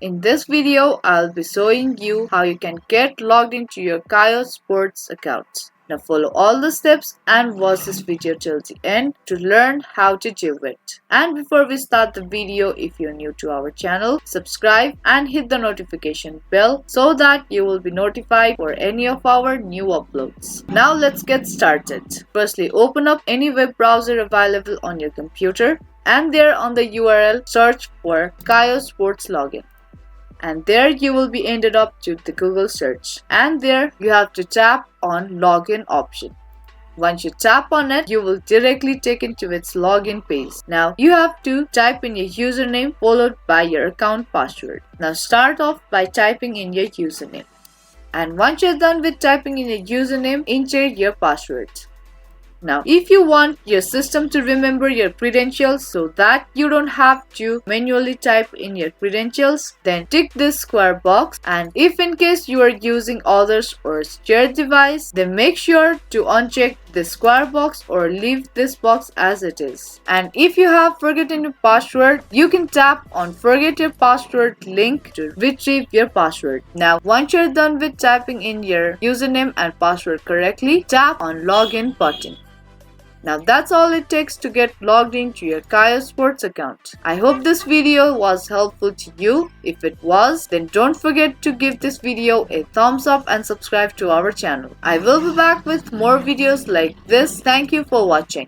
In this video, I'll be showing you how you can get logged into your Kayo Sports account. Now follow all the steps and watch this video till the end to learn how to do it. And before we start the video, if you're new to our channel, subscribe and hit the notification bell so that you will be notified for any of our new uploads. Now let's get started. Firstly, open up any web browser available on your computer and there on the URL search for Kayo Sports login. And there you will be ended up to the Google search, and there you have to tap on login option. Once you tap on it, you will directly take into its login page. Now you have to type in your username followed by your account password. Now start off by typing in your username, and once you're done with typing in your username, enter your password. Now, if you want your system to remember your credentials so that you don't have to manually type in your credentials, then tick this square box, and if in case you are using others or shared device, then make sure to uncheck this square box or leave this box as it is. And if you have forgotten your password, you can tap on forget your password link to retrieve your password. Now, once you're done with typing in your username and password correctly, tap on login button. Now that's all it takes to get logged into your Kayo Sports account. I hope this video was helpful to you. If it was, then don't forget to give this video a thumbs up and subscribe to our channel. I will be back with more videos like this. Thank you for watching.